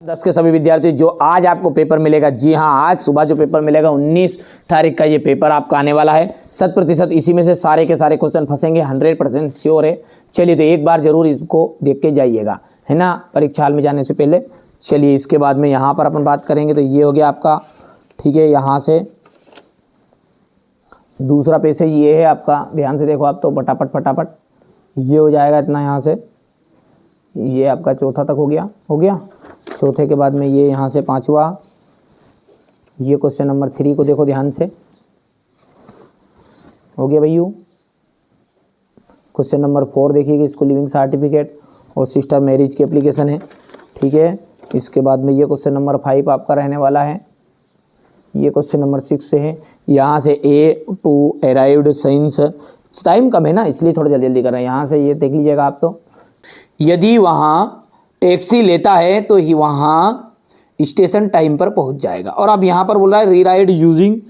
10 के सभी विद्यार्थी जो आज आपको पेपर मिलेगा, जी हाँ आज सुबह जो पेपर मिलेगा 19 तारीख का ये पेपर आपका आने वाला है। 100% इसी में से सारे के सारे क्वेश्चन फंसेंगे, 100% श्योर है। चलिए तो एक बार जरूर इसको देख के जाइएगा, है ना, परीक्षा हाल में जाने से पहले। चलिए इसके बाद में यहाँ पर अपन बात करेंगे तो ये हो गया आपका, ठीक है। यहाँ से दूसरा पेज है, ये है आपका, ध्यान से देखो आप तो फटाफट फटाफट ये हो जाएगा इतना। यहाँ से ये आपका चौथा तक हो गया। चौथे के बाद में ये यहाँ से पांचवा, ये क्वेश्चन नंबर 3 को देखो ध्यान से, हो गया भैया। क्वेश्चन नंबर 4 देखिएगा, इसको लिविंग सर्टिफिकेट और सिस्टर मैरिज की एप्लीकेशन है, ठीक है। इसके बाद में ये क्वेश्चन नंबर 5 आपका रहने वाला है। ये क्वेश्चन नंबर 6 से है। यहाँ से A2 अराइव्ड साइंस, टाइम कम है ना इसलिए थोड़ा जल्दी जल्दी कर रहे हैं। यहाँ से ये देख लीजिएगा आप तो, यदि वहाँ टैक्सी लेता है तो ही वहाँ स्टेशन टाइम पर पहुँच जाएगा। और अब यहाँ पर बोल रहा है रीराइड यूजिंग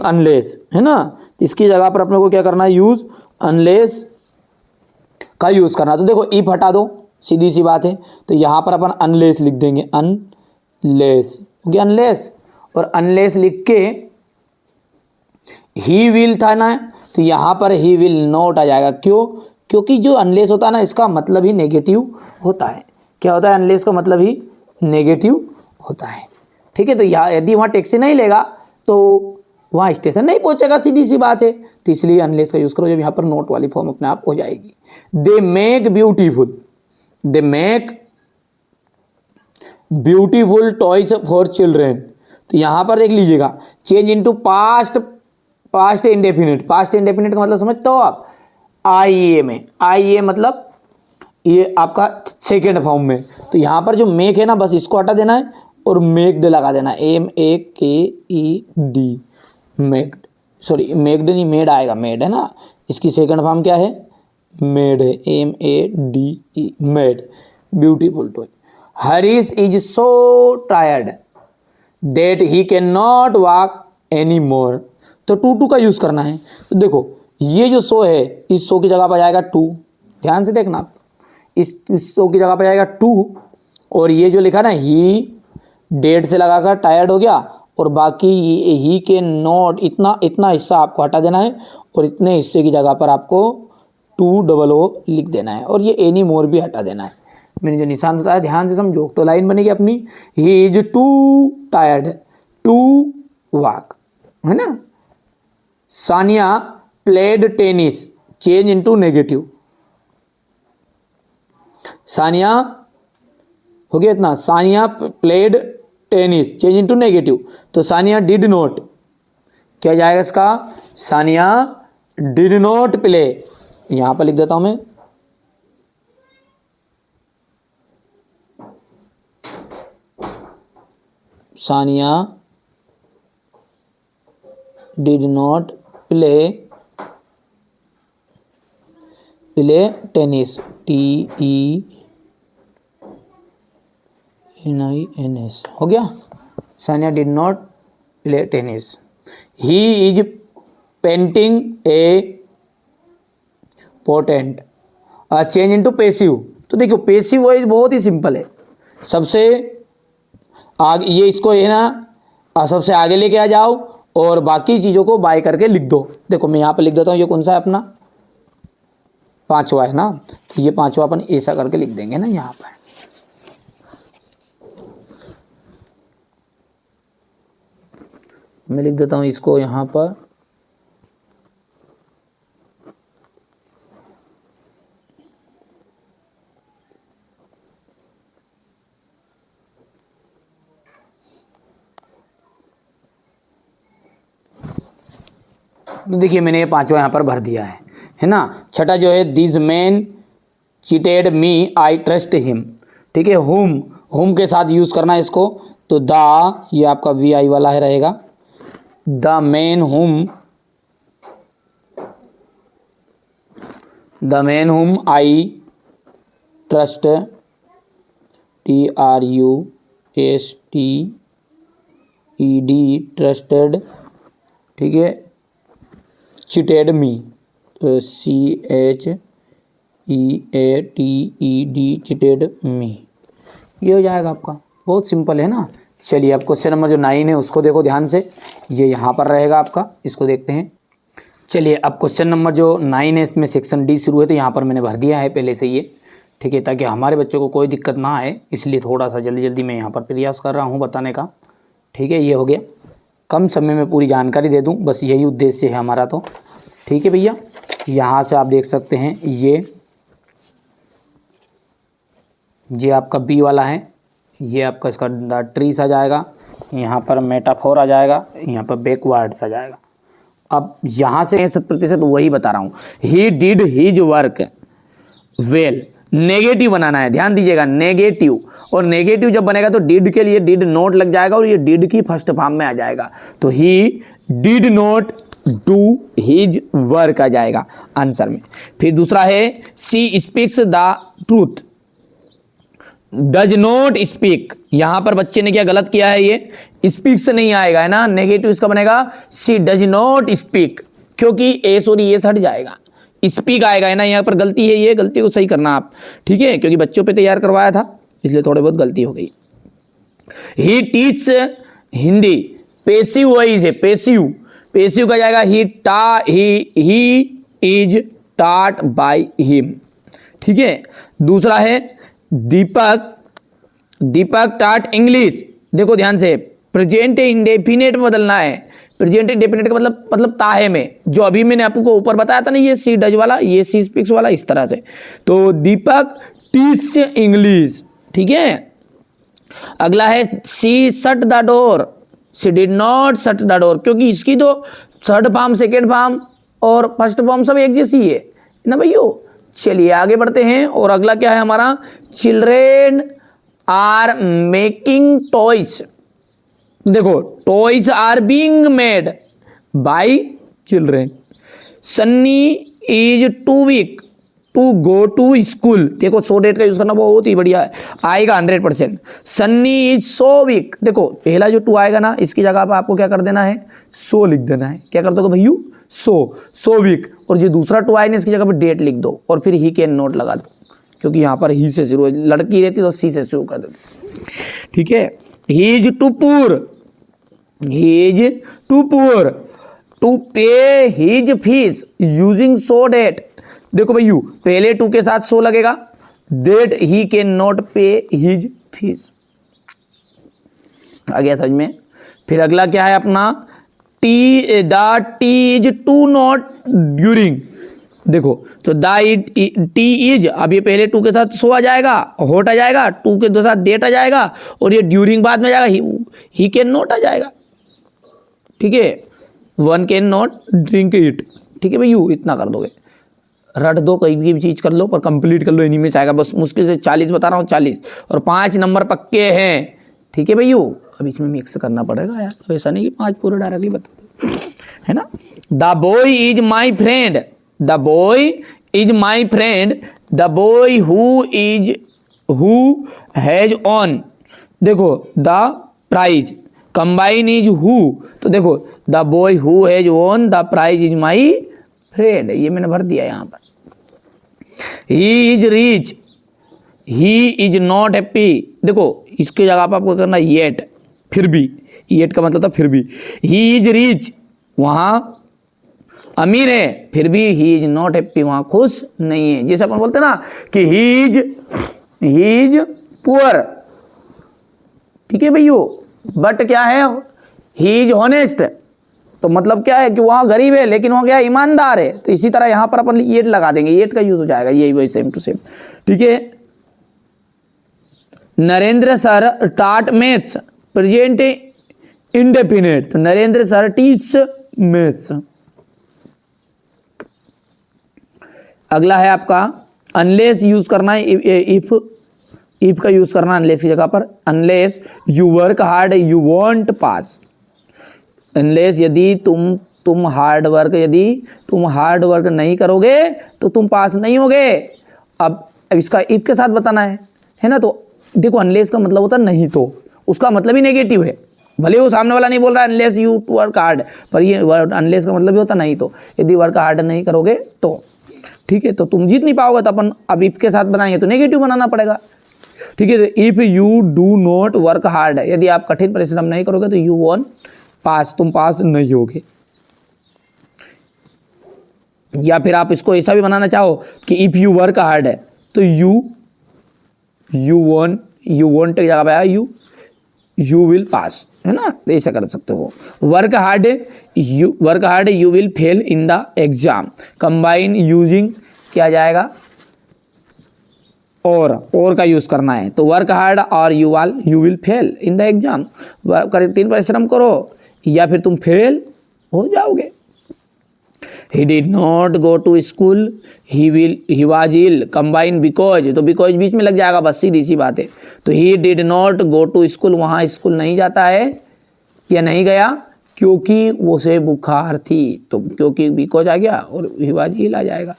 अनलेस, है ना, तो इसकी जगह पर अपने को क्या करना है, यूज अनलेस का यूज़ करना। तो देखो इफ हटा दो, सीधी सी बात है, तो यहाँ पर अपन अनलेस लिख देंगे, अनलेस हो गया अनलेस। और अनलेस लिख के ही विल था ना, तो यहाँ पर ही विल नॉट आ जाएगा। क्यों? क्योंकि जो अनलेस होता है ना, इसका मतलब ही नेगेटिव होता है। क्या होता है? अनलेस का मतलब ही नेगेटिव होता है, ठीक है। तो यहाँ यदि वहाँ टैक्सी नहीं लेगा तो वहाँ स्टेशन नहीं पहुँचेगा, सीधी सी बात है। तो इसलिए अनलेस का यूज़ करो, जब यहाँ पर नोट वाली फॉर्म अपने आप हो जाएगी। They make beautiful toys for children. तो यहाँ पर देख लीजिएगा, change into past indefinite. Past indefinite का मतलब समझते हो आप? आईए में, आईए मतलब ये आपका सेकेंड फॉर्म में। तो यहाँ पर जो मेक है ना, बस इसको हटा देना है और मेक्ड लगा देना है, MEKED, मेक्ड, सॉरी मेक्ड नहीं, मेड आएगा, मेड है ना। इसकी सेकेंड फॉर्म क्या है? मेड है, MEDE, made. Beautiful toy. Harish is so tired that he can not walk any more. तो टू का यूज़ करना है। तो देखो ये जो सो है, इस सो की जगह पर जाएगा टू, ध्यान से देखना आप, इस सो की जगह पर जाएगा टू। और ये जो लिखा ना ही, डेट से लगाकर टायर्ड हो गया, और बाकी ही के नॉट, इतना हिस्सा आपको हटा देना है और इतने हिस्से की जगह पर आपको 2 लिख देना है। और ये एनी मोर भी हटा देना है। मैंने जो निशान बताया ध्यान से समझो, तो लाइन बनेगी अपनी, he is too tired to walk, है ना। Sania played tennis, change into negative. Sania हो गया इतना, Sania played tennis, change into negative. तो सानिया डिड नॉट, क्या जाएगा इसका? Sania did not play. यहां पर लिख देता हूं मैं, Sania did not play tennis, TENIS हो गया। Sania did not play tennis. He is painting a potent, change into passive. तो देखो पैसिव वॉइस बहुत ही सिंपल है, सबसे आगे ये इसको है ना, सबसे आगे लेके आ जाओ और बाकी चीज़ों को बाय करके लिख दो। देखो मैं यहाँ पे लिख देता हूँ, ये कौन सा है अपना? पांचवा है ना, तो ये पांचवा अपन ऐसा करके लिख देंगे ना यहाँ पर। मैं लिख देता हूँ इसको यहाँ पर, देखिए मैंने ये पांचवा यहाँ पर भर दिया है ना। छठा जो है, this man cheated me I trust him, ठीक है। हुम के साथ यूज़ करना है इसको, तो द, ये आपका VI वाला है रहेगा, द मैन हुम आई ट्रस्ट, TRUSTED, ट्रस्टेड, ठीक है। चीटेड मी, तो CHEATED, चिटेड मी, ये हो जाएगा आपका, बहुत सिंपल है ना। चलिए अब क्वेश्चन नंबर जो 9 है उसको देखो ध्यान से, ये यहाँ पर रहेगा आपका, इसको देखते हैं। चलिए अब क्वेश्चन नंबर जो 9 है इसमें सेक्शन डी शुरू है, तो यहाँ पर मैंने भर दिया है पहले से ये, ठीक है, ताकि हमारे बच्चों को कोई दिक्कत ना आए, इसलिए थोड़ा सा जल्दी जल्दी मैं यहाँ पर प्रयास कर रहा हूँ बताने का, ठीक है। ये हो गया, कम समय में पूरी जानकारी दे दूँ, बस यही उद्देश्य है हमारा, तो ठीक है भैया। यहाँ से आप देख सकते हैं ये आपका बी वाला है, ये आपका इसका ट्रीस आ जाएगा, यहाँ पर मेटाफोर आ जाएगा, यहाँ पर बैकवर्ड्स आ जाएगा। अब यहाँ से 100% वही बता रहा हूँ, he did his work well, negative बनाना है, ध्यान दीजिएगा, नेगेटिव, और नेगेटिव जब बनेगा तो डिड के लिए डिड नॉट लग जाएगा और ये डिड की फर्स्ट फॉर्म में आ जाएगा, तो he did not do his work आ जाएगा आंसर में। फिर दूसरा है she speaks the truth, does not speak, यहां पर बच्चे ने क्या गलत किया है, ये स्पीक्स नहीं आएगा है ना, नेगेटिव इसका बनेगा सी डज नॉट स्पीक, क्योंकि एस और ये हट जाएगा, स्पीक आएगा है ना, यहाँ पर गलती है, ये गलती को सही करना आप, ठीक है, क्योंकि बच्चों पे तैयार करवाया था इसलिए थोड़ी बहुत गलती हो गई। ही टीच हिंदी, पेसिव वॉइस है, पेसिव, पेसिव का जाएगा he is taught by him, ठीक है। दूसरा है दीपक टॉट इंग्लिश, देखो ध्यान से, प्रेजेंट इंडेफिनेट में बदलना है, प्रेजेंट इंडेफिनेट का मतलब ताहे में, जो अभी मैंने आपको ऊपर बताया था ना, ये सी डज वाला, ये सी स्पीक्स वाला, इस तरह से, तो दीपक टीच इंग्लिश, ठीक है। अगला है she shut the door, she did not shut the door, क्योंकि इसकी तो थर्ड फॉर्म, सेकेंड फॉर्म और फर्स्ट फॉर्म सब एक जैसी है ना भैया। चलिए आगे बढ़ते हैं, और अगला क्या है हमारा, चिल्ड्रेन आर मेकिंग टॉयज, देखो toys are being made by children, Sunny is too weak to go to school, देखो सो डेट का यूज करना बहुत ही बढ़िया है, आएगा 100%। सन्नी इज सो वीक, देखो पहला जो टू आएगा ना, इसकी जगह पर आपको क्या कर देना है, सो लिख देना है, क्या कर दोगे भैया, सो वीक, और जो दूसरा टू आएगा इसकी जगह पर डेट लिख दो, और फिर ही कैन नॉट लगा दो, क्योंकि यहाँ पर ही से शुरू, लड़की रहती तो सी से शुरू कर देते, ठीक है। He is too poor, he is too poor to pay his fees using so that, देखो भैया पहले टू के साथ सो लगेगा, that he can not pay his fees, आ गया समझ में। फिर अगला क्या है अपना, T is too not during, देखो तो टी इज, अब ये पहले टू के साथ सो आ जाएगा, हॉट आ जाएगा, टू के साथ डेट आ जाएगा, और ये ड्यूरिंग बाद में जाएगा, ही कैन नॉट आ जाएगा, ठीक है। One can not drink it, ठीक है भैया, इतना कर दोगे, रट दो, कोई भी चीज़ कर लो पर कंप्लीट कर लो, इन्हीं में से आएगा, बस मुश्किल से 40 बता रहा हूँ, 40 और 5 नंबर पक्के हैं, ठीक है भैया। अब इसमें मिक्स करना पड़ेगा यार, तो ऐसा नहीं कि 5 पूरे डायरेक्टली बता दो, है ना। The boy is my friend, the boy is my friend, the boy who has won, देखो the prize, combine is who, तो देखो the boy who has won the prize is my friend, ये मैंने भर दिया यहाँ पर। He is rich, he is not happy, देखो इसके जगह पर आपको करना येट, फिर भी, येट का मतलब था फिर भी, ही इज रिच, वहाँ अमीर है, फिर भी ही इज नॉट हैप्पी, वहाँ खुश नहीं है, जैसे अपन बोलते ना कि ही इज पुअर, ठीक है भैया, बट क्या है, ही इज ऑनेस्ट, तो मतलब क्या है कि वहाँ गरीब है लेकिन वहाँ क्या है, ईमानदार है, तो इसी तरह यहाँ पर अपन येट लगा देंगे, येट का यूज हो जाएगा, यही वही सेम टू सेम, ठीक है। नरेंद्र सर टाट मैथ्स, प्रेजेंट इंडेफिनेट, तो नरेंद्र सर टीच मैथ्स। अगला है आपका अनलेस यूज करना है, इफ का यूज करना अनलेस की जगह पर, unless you work hard you want pass, unless यदि तुम हार्ड वर्क नहीं करोगे तो तुम पास नहीं होगे। अब इसका इफ के साथ बताना है ना, तो देखो अनलेस का मतलब होता है नहीं तो, उसका मतलब ही नेगेटिव है, भले वो सामने वाला नहीं बोल रहा है अनलेस यू वर्क हार्ड, पर ये अनलेस का मतलब ही होता नहीं तो, यदि वर्क हार्ड नहीं करोगे तो, ठीक है, तो तुम जीत नहीं पाओगे, तो अपन अब इफ के साथ बनाएंगे तो नेगेटिव बनाना पड़ेगा, ठीक है। If you do not work hard, यदि आप कठिन परिश्रम नहीं करोगे तो यू वॉन्ट पास, तुम पास नहीं होगे। या फिर आप इसको ऐसा भी बनाना चाहो कि इफ यू वर्क हार्ड है तो यू वॉन्ट की जगह पे आया यू विल पास, है ना, तो ऐसा कर सकते हो। Work hard you will fail in the exam, combine using क्या जाएगा, और का यूज करना है, तो वर्क हार्ड और you will fail in the exam, कठिन परिश्रम करो या फिर तुम फेल हो जाओगे। He did not go to school, he was ill, combine because, तो because बीच में लग जाएगा, बस सीधी सी बात है। तो he did not go to school, वहाँ स्कूल नहीं जाता है या नहीं गया क्योंकि वो से बुखार थी, तो क्योंकि because आ गया और he was ill आ जाएगा।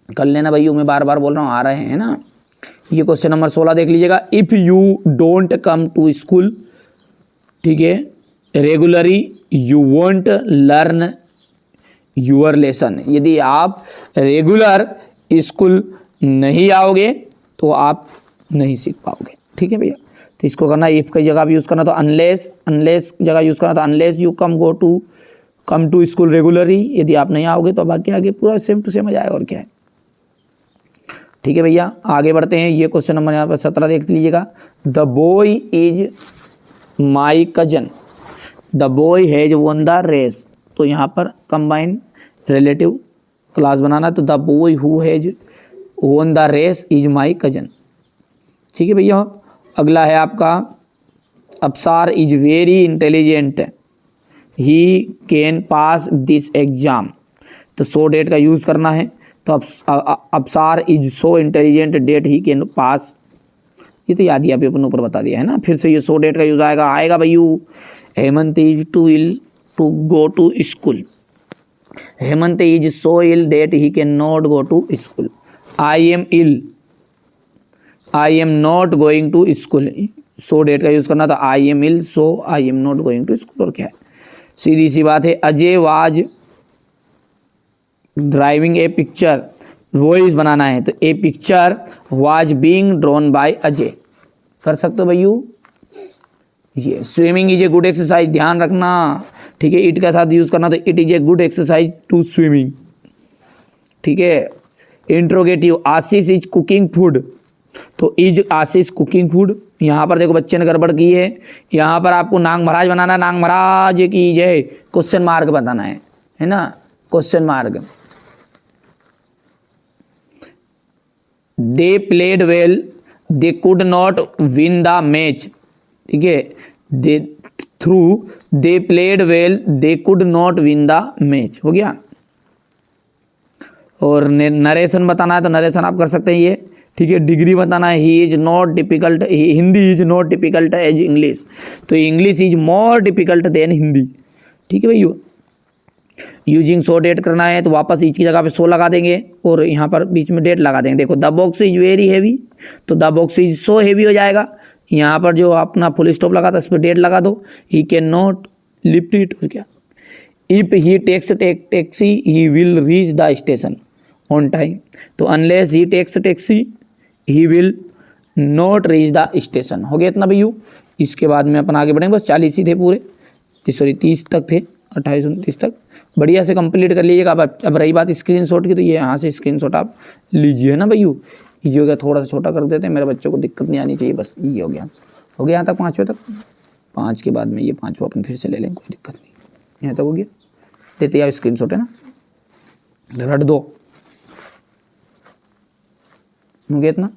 कर लेना भाइयों, मैं बार बार बोल रहा हूँ, आ रहे हैं ना। ये क्वेश्चन नंबर 16 देख लीजिएगा। If you don't come to school, ठीक है, regularly you want learn your lesson, यदि आप रेगुलर स्कूल नहीं आओगे तो आप नहीं सीख पाओगे। ठीक है भैया, तो इसको करना, इफ की जगह भी यूज़ करना तो अनलेस जगह यूज़ करना तो unless you come to school regularly, यदि आप नहीं आओगे तो बाकी आगे पूरा सेम टू सेम आ जाएगा, और क्या है। ठीक है भैया, आगे बढ़ते हैं। ये क्वेश्चन नंबर यहाँ पर 17 देख लीजिएगा। The boy is my cousin, the boy has won the race, तो यहाँ पर कंबाइन रिलेटिव क्लास बनाना, तो the boy who has won the race is my cousin. ठीक है भैया, अगला है आपका Afsar is very intelligent, he can pass this exam, तो सो डेट का यूज़ करना है, तो Afsar is so intelligent that he can pass, ये तो याद ही आप अपन ऊपर बता दिया है ना। फिर से ये सो डेट का यूज़ आएगा भैयू। Hemant is to go to school, Hemant is so ill that he can not go to school. I am ill, I am not going to school, so that का यूज़ करना, तो I am ill so I am not going to school, और क्या है, सीधी सी बात है। Ajay was driving a picture, voice बनाना है, तो a picture was being drawn by Ajay, कर सकते हो भैयू। ये swimming is a good exercise, ध्यान रखना, ठीक है, इट के साथ यूज़ करना, तो it is a good exercise to swimming. ठीक है, interrogative, Ashish is cooking food, तो इज आशीष कुकिंग फूड, यहाँ पर देखो बच्चे ने गड़बड़ की है, यहाँ पर आपको नांग महाराज बनाना, नांग महाराज की जय, क्वेश्चन मार्क बताना है ना, question mark. They played well, they could not win the match, ठीक है, they played well, they could not win the match, हो गया। और नरेशन बताना है, तो नरेशन आप कर सकते हैं ये, ठीक है। डिग्री बताना है, he is not difficult, Hindi is not difficult as English, तो English is more difficult than Hindi. ठीक है भैया, यूजिंग सो डेट करना है, तो वापस इच की जगह पे सो लगा देंगे और यहाँ पर बीच में डेट लगा देंगे। देखो the box is very heavy, तो the box is so heavy हो जाएगा, यहाँ पर जो अपना फुल स्टॉप लगा था इस पर डेट लगा दो, he can not lift it, और क्या। If he takes taxi he will reach the station on time, तो unless he takes taxi he will not reach the station, हो गया इतना भैया। इसके बाद में अपन आगे बढ़ेंगे, बस 40 ही थे पूरे, सॉरी 30 तक थे, 28 29 तक, बढ़िया से कंप्लीट कर लीजिएगा। अब रही बात स्क्रीनशॉट की, तो ये यहाँ से स्क्रीनशॉट आप लीजिए ना भैया। ये हो गया, थोड़ा सा छोटा कर देते हैं, मेरे बच्चों को दिक्कत नहीं आनी चाहिए, बस ये हो गया यहाँ तक, 5वें तक। 5 के बाद में ये 5वां अपन फिर से ले लें, कोई दिक्कत नहीं, यहाँ तक हो गया। देते यार स्क्रीनशॉट, है ना, रट दो, हो गया इतना,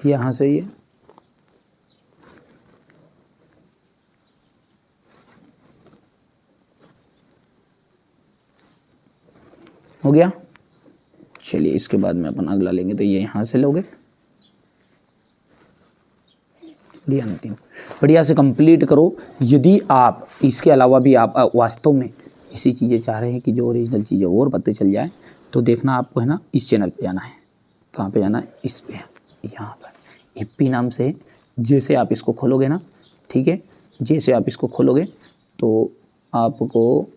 यहाँ से ये हो गया। चलिए इसके बाद में अपन अगला लेंगे, तो ये यहाँ से लोगे, बढ़िया से कंप्लीट करो। यदि आप इसके अलावा भी आप वास्तव में ऐसी चीज़ें चाह रहे हैं कि जो ओरिजिनल चीज़ें और पता चल जाए, तो देखना आपको है ना, इस चैनल पे जाना है। कहाँ पे जाना है, इस पे, यहाँ पर एपी नाम से, जैसे आप इसको खोलोगे ना, ठीक है, जैसे आप इसको खोलोगे तो आपको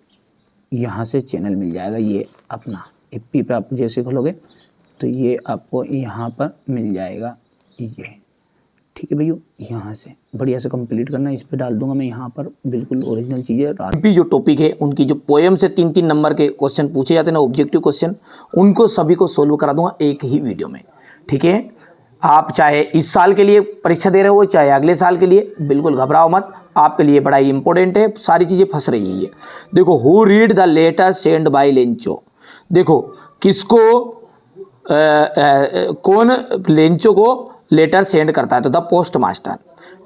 यहाँ से चैनल मिल जाएगा, ये अपना एपी पे आप जैसे खोलोगे तो ये आपको यहाँ पर मिल जाएगा ये, ठीक है भैया। यहाँ से बढ़िया से कंप्लीट करना, इस पे डाल दूंगा मैं यहाँ पर बिल्कुल ओरिजिनल चीज़ें। जो टॉपिक है उनकी जो पोएम से 3-3 नंबर के क्वेश्चन पूछे जाते हैं ना, ऑब्जेक्टिव क्वेश्चन, उनको सभी को सोल्व करा दूंगा एक ही वीडियो में, ठीक है। आप चाहे इस साल के लिए परीक्षा दे रहे हो चाहे अगले साल के लिए, बिल्कुल घबराओ मत, आपके लिए बड़ा ही इंपॉर्टेंट है, सारी चीज़ें फंस रही है ये। देखो, who read the letter send by Lencho, देखो किसको कौन लेंचो को लेटर सेंड करता है, तो द पोस्ट मास्टर,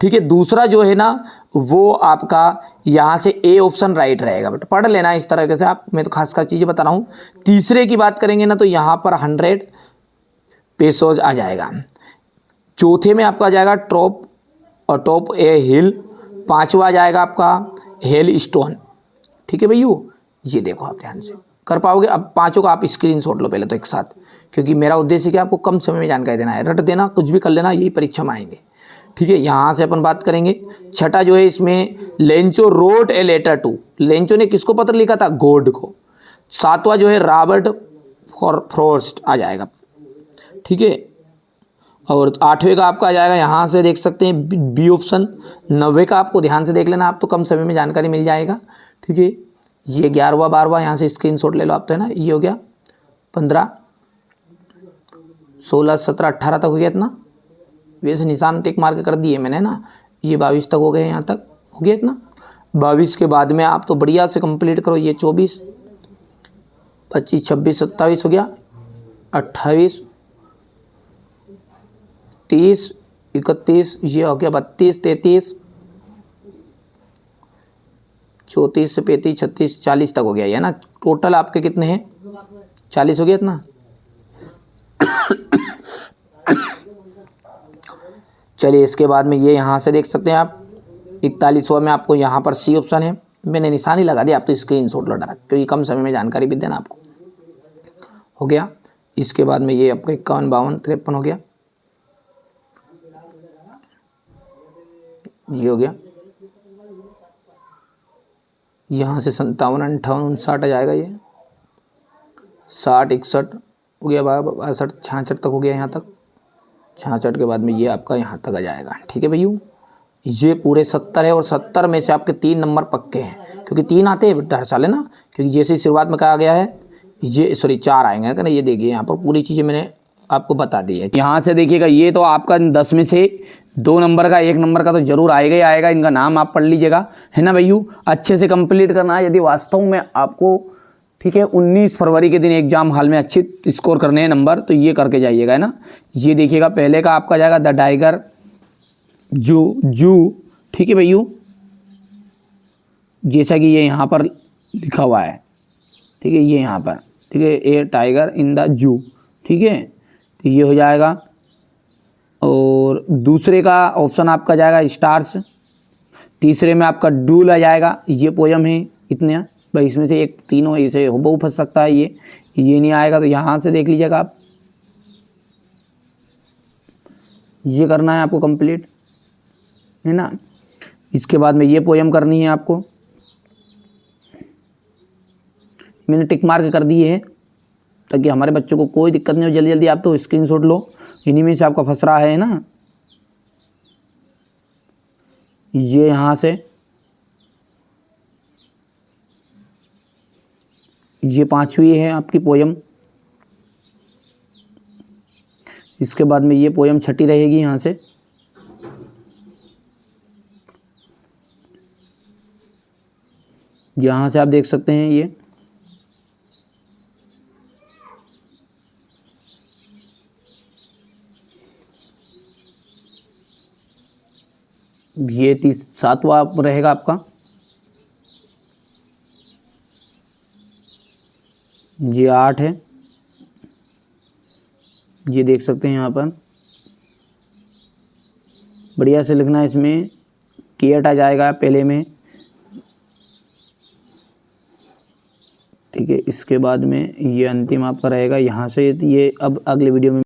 ठीक है। दूसरा जो है ना वो आपका यहाँ से ए ऑप्शन राइट रहेगा, बट पढ़ लेना इस तरह से आप, मैं तो खास चीज़ें बता रहा हूँ। तीसरे की बात करेंगे ना तो यहाँ पर 100 पेसोज आ जाएगा। चौथे में आपका आ जाएगा टॉप ए हिल। पांचवा आ जाएगा आपका हेल स्टोन, ठीक है भैया। ये देखो आप ध्यान से कर पाओगे। अब पांचों का आप स्क्रीनशॉट लो पहले तो एक साथ, क्योंकि मेरा उद्देश्य क्या आपको कम समय में जानकारी देना है, रट देना कुछ भी कर लेना, यही परीक्षा में आएंगे, ठीक है। यहाँ से अपन बात करेंगे। छठा जो है इसमें Lencho wrote a letter to, लेंचो ने किसको पत्र लिखा था, गॉड को। सातवां जो है रॉबर्ट फ्रॉस्ट आ जाएगा, ठीक है। और आठवें का आपका आ जाएगा, यहाँ से देख सकते हैं बी ऑप्शन। 9वें का आपको ध्यान से देख लेना, आप तो कम समय में जानकारी मिल जाएगा, ठीक है। ये 11वां 12वां यहाँ से स्क्रीनशॉट ले लो आप, तो है ना। ये हो गया 15 16 17 18 तक हो गया इतना, वैसे निशान टिक मार के कर दिए मैंने ना। ये 22 तक हो गए, यहाँ तक हो गया इतना। 22 के बाद में आप तो बढ़िया से कंप्लीट करो। ये 24 25 26 27 हो गया, 28 30 31, ये हो गया 32 33 34 से 35 36 40 तक हो गया, ये ना। टोटल आपके कितने हैं, 40 हो गया इतना। चलिए इसके बाद में ये यहाँ से देख सकते हैं आप 41वां में आपको यहाँ पर सी ऑप्शन है, मैंने निशानी लगा दी, आप तो स्क्रीनशॉट लो डायरेक्ट, क्योंकि कम समय में जानकारी भी देना आपको। हो गया। इसके बाद में ये आपका 51 52 53 हो गया, ये हो गया। यहाँ से 57 58 59 आ जाएगा, ये 60 61 हो गया, 62 66 तक हो गया यहाँ तक। 66 के बाद में ये आपका यहाँ तक आ जाएगा, ठीक है भैया। ये पूरे 70 है, और 70 में से आपके 3 नंबर पक्के हैं, क्योंकि 3 आते हैं हर साल है ना, क्योंकि जैसे शुरुआत में कहा गया है ये 4 आएंगे ना। ये देखिए यहाँ पर पूरी चीज़ें मैंने आपको बता दी है। यहाँ से देखिएगा, ये तो आपका 10 में से 2 नंबर का 1 नंबर का तो जरूर आएगा ही आएगा, इनका नाम आप पढ़ लीजिएगा, है ना भैया। अच्छे से कंप्लीट करना है यदि वास्तव में आपको, ठीक है। 19 फरवरी के दिन एग्जाम हॉल में अच्छे स्कोर करने हैं नंबर, तो ये करके जाइएगा, है ना। ये देखिएगा पहले का आपका जाएगा द टाइगर जू, ठीक है भैया, जैसा कि ये यहाँ पर लिखा हुआ है, ठीक है। ये यहाँ पर, ठीक है, ए टाइगर इन द जू, ठीक है, तो ये हो जाएगा। और दूसरे का ऑप्शन आपका जाएगा स्टार्स। तीसरे में आपका डूल आ जाएगा, ये पोयम है इतने भाई, इसमें से एक तीनों इसे बहु फंस सकता है, ये नहीं आएगा, तो यहाँ से देख लीजिएगा आप, ये करना है आपको कंप्लीट, है ना। इसके बाद में ये पोयम करनी है आपको, मैंने टिक मार्क कर दिए है ताकि हमारे बच्चों को कोई दिक्कत नहीं हो। जल्दी जल्दी आप तो स्क्रीनशॉट लो, इन्हीं में से आपका फंस रहा है ना। ये यहाँ से ये 5वीं है आपकी पोयम। इसके बाद में ये पोयम 6ठी रहेगी यहाँ से। यहाँ से आप देख सकते हैं ये 7वां रहेगा आपका। ये 8 है, ये देख सकते हैं यहाँ पर, बढ़िया से लिखना है। इसमें केट आ जाएगा पहले में, ठीक है। इसके बाद में ये अंतिम आपका रहेगा यहाँ से। ये अब अगले वीडियो में